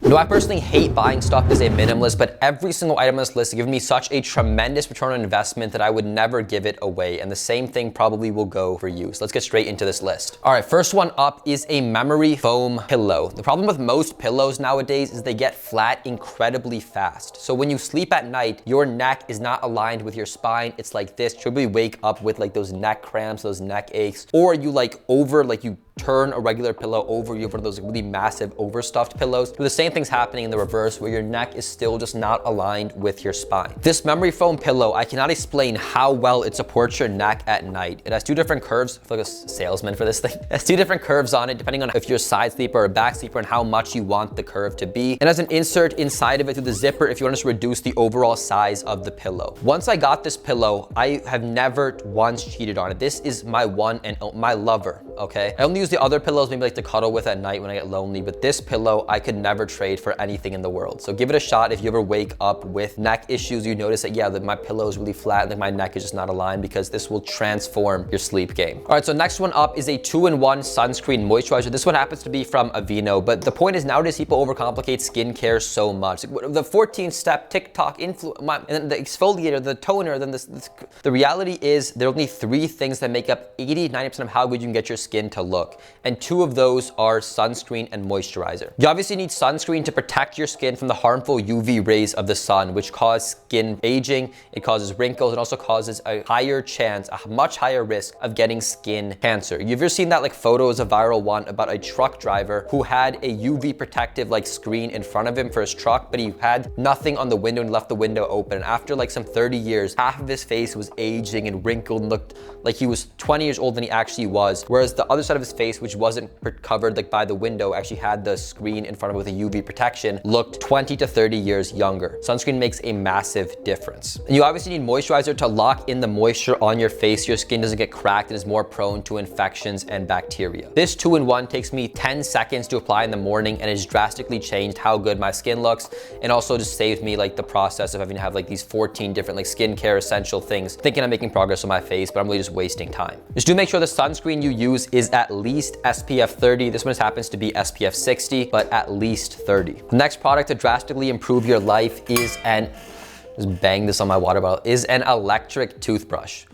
Now, I personally hate buying stuff as a minimalist, but every single item on this list has given me such a tremendous return on investment that I would never give it away. And the same thing probably will go for you. So let's get straight into this list. All right, first one up is a memory foam pillow. The problem with most pillows nowadays is they get flat incredibly fast. So when you sleep at night, your neck is not aligned with your spine. It's like this. You'll probably wake up with like those neck cramps, those neck aches, or you you turn a regular pillow over, you have one of those really massive overstuffed pillows. But the same thing's happening in the reverse, where your neck is still just not aligned with your spine. This memory foam pillow, I cannot explain how well it supports your neck at night. It has two different curves. I feel like a salesman for this thing. It has two different curves on it, depending on if you're a side sleeper or a back sleeper and how much you want the curve to be. And has an insert inside of it through the zipper if you want to reduce the overall size of the pillow. Once I got this pillow, I have never once cheated on it. This is my one and my lover, okay? I only use the other pillows maybe like to cuddle with at night when I get lonely, but this pillow I could never trade for anything in the world. So give it a shot if you ever wake up with neck issues. You notice that, yeah, my pillow is really flat and my neck is just not aligned, because this will transform your sleep game. All right, so next one up is a 2-in-1 sunscreen moisturizer. This one happens to be from Aveeno, but the point is nowadays people overcomplicate skincare so much. Like the 14-step TikTok and then the exfoliator, the toner, then the reality is there are only 3 things that make up 80-90% of how good you can get your skin to look. And 2 of those are sunscreen and moisturizer. You obviously need sunscreen to protect your skin from the harmful UV rays of the sun, which cause skin aging, it causes wrinkles, it also causes a higher chance, a much higher risk of getting skin cancer. You've ever seen that like photo is a viral one about a truck driver who had a UV protective like screen in front of him for his truck, but he had nothing on the window and left the window open. And after like some 30 years, half of his face was aging and wrinkled and looked like he was 20 years older than he actually was. Whereas the other side of his face, which wasn't covered like by the window, actually had the screen in front of it with a UV protection, looked 20 to 30 years younger. Sunscreen makes a massive difference. And you obviously need moisturizer to lock in the moisture on your face so your skin doesn't get cracked and is more prone to infections and bacteria. This 2-in-1 takes me 10 seconds to apply in the morning, and it's drastically changed how good my skin looks, and also just saved me like the process of having to have like these 14 different like skincare essential things, thinking I'm making progress on my face, but I'm really just wasting time. Just do make sure the sunscreen you use is at least SPF 30. This one happens to be SPF 60, but at least 30. The next product to drastically improve your life is just bang this on my water bottle, is an electric toothbrush.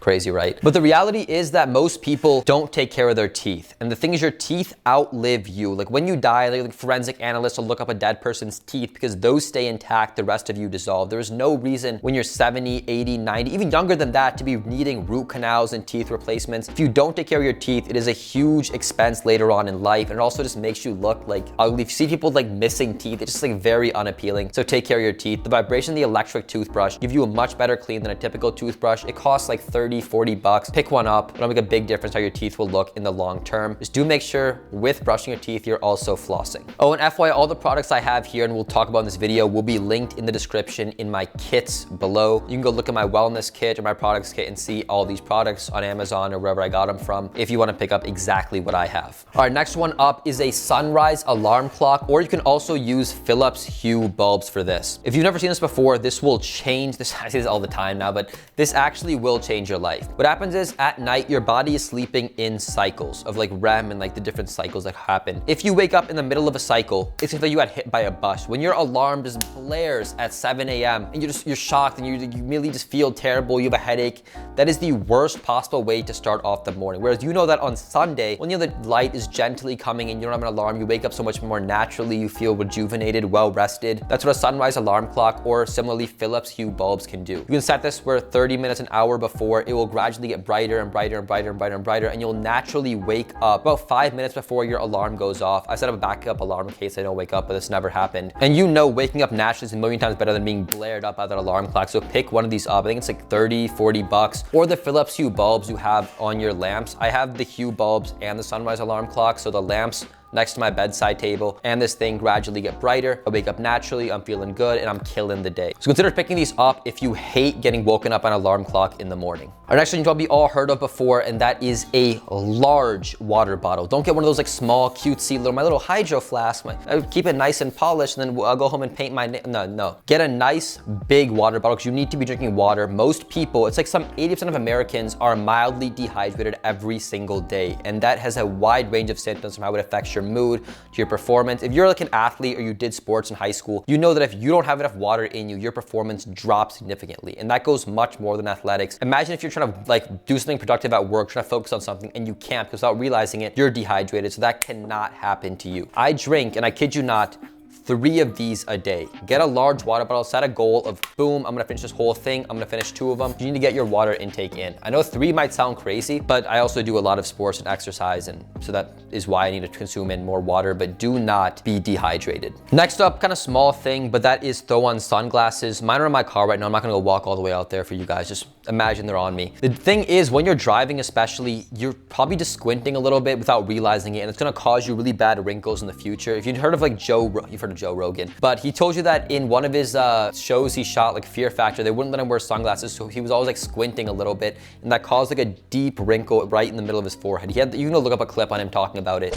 Crazy, right? But the reality is that most people don't take care of their teeth. And the thing is, your teeth outlive you. Like when you die, like forensic analysts will look up a dead person's teeth because those stay intact, the rest of you dissolve. There is no reason when you're 70, 80, 90, even younger than that, to be needing root canals and teeth replacements. If you don't take care of your teeth, it is a huge expense later on in life. And it also just makes you look like ugly. If you see people like missing teeth, it's just like very unappealing. So take care of your teeth. The vibration of the electric toothbrush give you a much better clean than a typical toothbrush. It costs like 30, 40 bucks. Pick one up. It'll make a big difference how your teeth will look in the long term. Just do make sure with brushing your teeth, you're also flossing. Oh, and FYI, all the products I have here and we'll talk about in this video will be linked in the description in my kits below. You can go look at my wellness kit or my products kit and see all these products on Amazon or wherever I got them from if you want to pick up exactly what I have. All right, next one up is a sunrise alarm clock, or you can also use Philips Hue bulbs for this. If you've never seen this before, this will change this. I say this all the time now, but this actually will change your life. What happens is at night, your body is sleeping in cycles of like REM and like the different cycles that happen. If you wake up in the middle of a cycle, it's as if you got hit by a bus. When your alarm just blares at 7 a.m. and you're shocked and you immediately just feel terrible, you have a headache, that is the worst possible way to start off the morning. Whereas you know that on Sunday, when the light is gently coming and you don't have an alarm, you wake up so much more naturally, you feel rejuvenated, well rested. That's what a sunrise alarm clock or similarly Philips Hue bulbs can do. You can set this for 30 minutes, an hour before. It will gradually get brighter and brighter and brighter and brighter and brighter, and you'll naturally wake up about 5 minutes before your alarm goes off. I set up a backup alarm in case I don't wake up, but this never happened. And you know waking up naturally is a million times better than being blared up by that alarm clock. So pick one of these up. I think it's like 30, 40 bucks. Or the Philips Hue bulbs you have on your lamps. I have the Hue bulbs and the sunrise alarm clock, so the lamps next to my bedside table, and this thing gradually get brighter. I wake up naturally, I'm feeling good, and I'm killing the day. So consider picking these up if you hate getting woken up by an alarm clock in the morning. Our next one you've probably all heard of before, and that is a large water bottle. Don't get one of those like small, cutesy my little hydro flask. I keep it nice and polished, and then I'll go home and paint my no. Get a nice big water bottle because you need to be drinking water. Most people, it's like some 80% of Americans are mildly dehydrated every single day, and that has a wide range of symptoms from how it affects your your mood, to your performance. If you're like an athlete or you did sports in high school, you know that if you don't have enough water in you, your performance drops significantly. And that goes much more than athletics. Imagine if you're trying to like do something productive at work, trying to focus on something, and you can't because without realizing it, you're dehydrated. So that cannot happen to you. I drink, and I kid you not, 3 of these a day. Get a large water bottle, set a goal of boom, I'm gonna finish this whole thing, I'm gonna finish 2 of them. You need to get your water intake in. I know 3 might sound crazy, but I also do a lot of sports and exercise, and so that is why I need to consume in more water, but do not be dehydrated. Next up, kind of small thing, but that is throw on sunglasses. Mine are in my car right now. I'm not gonna go walk all the way out there for you guys. Just imagine they're on me. The thing is, when you're driving especially, you're probably just squinting a little bit without realizing it, and it's gonna cause you really bad wrinkles in the future. If you've heard of like you've heard of Joe Rogan, but he told you that in one of his shows he shot, like Fear Factor, they wouldn't let him wear sunglasses, so he was always like squinting a little bit, and that caused like a deep wrinkle right in the middle of his forehead. You can look up a clip on him talking about it.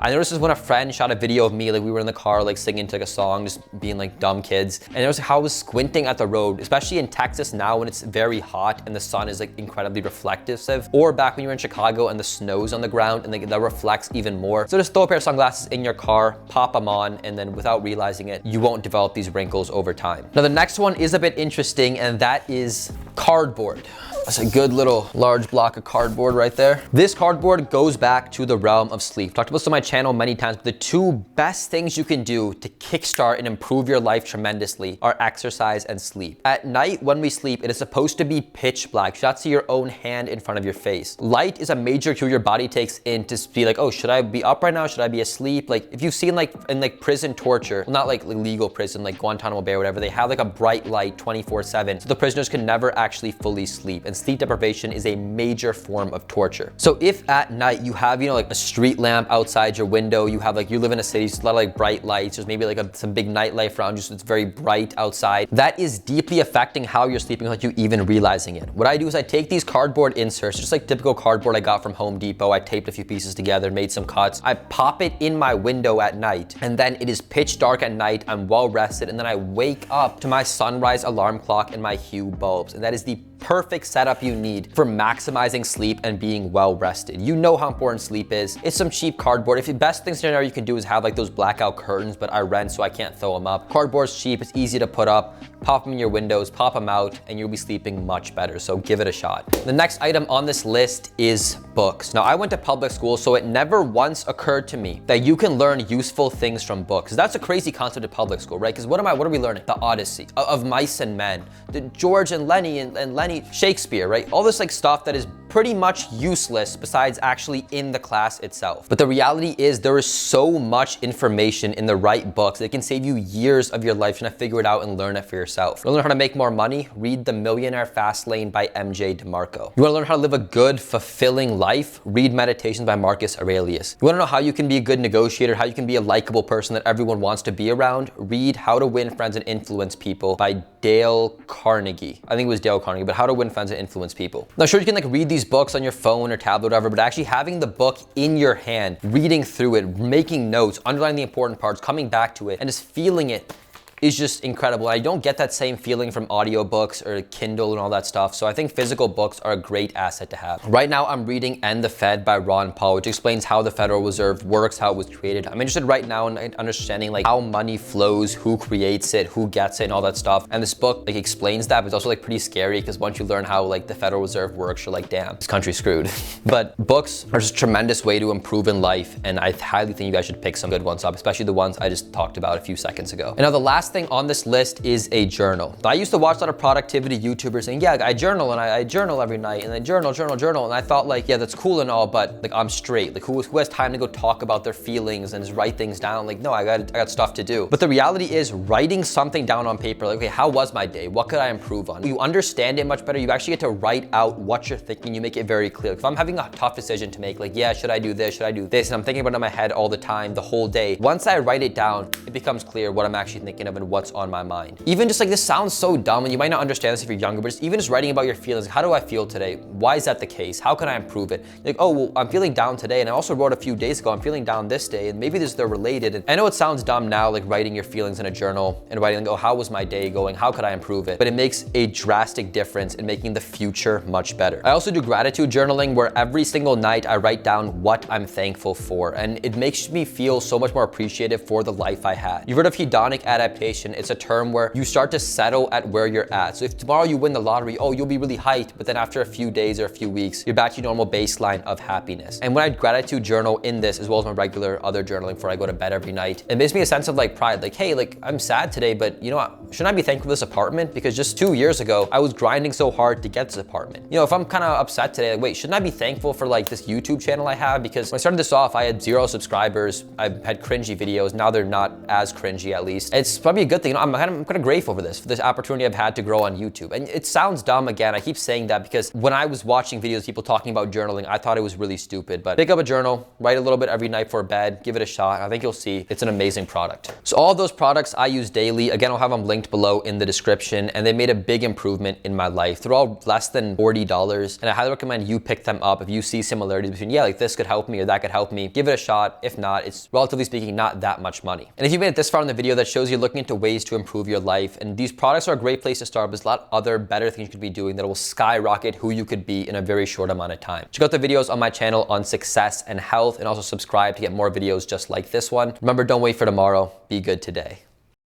I noticed this when a friend shot a video of me, like we were in the car, like singing to like a song, just being like dumb kids. And I noticed how I was squinting at the road, especially in Texas now when it's very hot and the sun is like incredibly reflective. Or back when you were in Chicago and the snow's on the ground and like that reflects even more. So just throw a pair of sunglasses in your car, pop them on, and then without realizing it, you won't develop these wrinkles over time. Now the next one is a bit interesting, and that is cardboard. That's a good little large block of cardboard right there. This cardboard goes back to the realm of sleep. I've talked about this on my channel many times, but the 2 best things you can do to kickstart and improve your life tremendously are exercise and sleep. At night when we sleep, it is supposed to be pitch black. You should not see your own hand in front of your face. Light is a major cue your body takes in to be like, oh, should I be up right now? Should I be asleep? Like if you've seen like in like prison torture, well, not like legal prison, like Guantanamo Bay or whatever, they have like a bright light 24/7. So the prisoners can never actually fully sleep. And sleep deprivation is a major form of torture. So if at night you have, like a street lamp outside your window, you live in a city, so a lot of like bright lights, there's maybe like some big nightlife around you, so it's very bright outside. That is deeply affecting how you're sleeping without you even realizing it. What I do is I take these cardboard inserts, just like typical cardboard I got from Home Depot. I taped a few pieces together, made some cuts. I pop it in my window at night, and then it is pitch dark at night. I'm well rested, and then I wake up to my sunrise alarm clock and my Hue bulbs, and that is the perfect setup you need for maximizing sleep and being well rested. You know how important sleep is. It's some cheap cardboard. If the best thing scenario you can do is have like those blackout curtains, but I rent so I can't throw them up. Cardboard's cheap, it's easy to put up. Pop them in your windows, pop them out, and you'll be sleeping much better. So give it a shot. The next item on this list is books. Now I went to public school, so it never once occurred to me that you can learn useful things from books. That's a crazy concept of public school, right? Because what are we learning? The Odyssey, of Mice and Men, the George and Lenny and Lenny Shakespeare, right? All this like stuff that is pretty much useless besides actually in the class itself. But the reality is there is so much information in the right books that can save you years of your life trying to figure it out and learn it for yourself. You wanna learn how to make more money? Read The Millionaire Fast Lane by MJ DeMarco. You wanna learn how to live a good, fulfilling life? Read Meditations by Marcus Aurelius. You wanna know how you can be a good negotiator, how you can be a likable person that everyone wants to be around? Read How to Win Friends and Influence People by Dale Carnegie. I think it was Dale Carnegie, but How to Win Friends and Influence People. Now sure, you can like read these books on your phone or tablet or whatever, but actually having the book in your hand, reading through it, making notes, underlining the important parts, coming back to it, and just feeling it is just incredible. I don't get that same feeling from audiobooks or Kindle and all that stuff. So I think physical books are a great asset to have. Right now I'm reading End the Fed by Ron Paul, which explains how the Federal Reserve works, how it was created. I'm interested right now in understanding like how money flows, who creates it, who gets it, and all that stuff. And this book like explains that, but it's also like pretty scary because once you learn how like the Federal Reserve works, you're like, damn, this country's screwed. But books are just a tremendous way to improve in life, and I highly think you guys should pick some good ones up, especially the ones I just talked about a few seconds ago. And now the last thing on this list is a journal. I used to watch a lot of productivity YouTubers saying, yeah, I journal and I journal every night and I journal. And I thought like, yeah, that's cool and all, but like I'm straight. Like who has time to go talk about their feelings and just write things down? Like, no, I got stuff to do. But the reality is writing something down on paper, like, okay, how was my day? What could I improve on? You understand it much better. You actually get to write out what you're thinking. You make it very clear. If I'm having a tough decision to make, like, yeah, should I do this? Should I do this? And I'm thinking about it in my head all the time, the whole day. Once I write it down, it becomes clear what I'm actually thinking of and what's on my mind. Even just like, this sounds so dumb and you might not understand this if you're younger, but even just writing about your feelings. How do I feel today? Why is that the case? How can I improve it? Like, oh, well, I'm feeling down today, and I also wrote a few days ago, I'm feeling down this day, and maybe they're related. And I know it sounds dumb now, like writing your feelings in a journal and writing, like, oh, how was my day going? How could I improve it? But it makes a drastic difference in making the future much better. I also do gratitude journaling, where every single night I write down what I'm thankful for, and it makes me feel so much more appreciative for the life I had. You've heard of hedonic adaptation. It's a term where you start to settle at where you're at. So if tomorrow you win the lottery, oh, you'll be really hyped, but then after a few days or a few weeks, you're back to your normal baseline of happiness. And when I gratitude journal in this, as well as my regular other journaling before I go to bed every night, it gives me a sense of like pride, like, hey, like, I'm sad today, but you know what? Shouldn't I be thankful for this apartment? Because just 2 years ago, I was grinding so hard to get this apartment. You know, if I'm kind of upset today, like, wait, shouldn't I be thankful for like this YouTube channel I have? Because when I started this off, I had 0 subscribers. I had cringy videos. Now they're not as cringy, at least. It's probably a good thing. You know, I'm kind of grateful for this opportunity I've had to grow on YouTube. And it sounds dumb again. I keep saying that because when I was watching videos, people talking about journaling, I thought it was really stupid. But pick up a journal, write a little bit every night for bed, give it a shot. I think you'll see it's an amazing product. So all of those products I use daily. Again, I'll have them linked below in the description, and they made a big improvement in my life. They're all less than $40, and I highly recommend you pick them up if you see similarities between, yeah, like this could help me or that could help me. Give it a shot. If not, it's relatively speaking not that much money. And if you made it this far in the video, that shows you're looking into ways to improve your life. And these products are a great place to start, but there's a lot other better things you could be doing that will skyrocket who you could be in a very short amount of time. Check out the videos on my channel on success and health, and also subscribe to get more videos just like this one. Remember, don't wait for tomorrow. Be good today.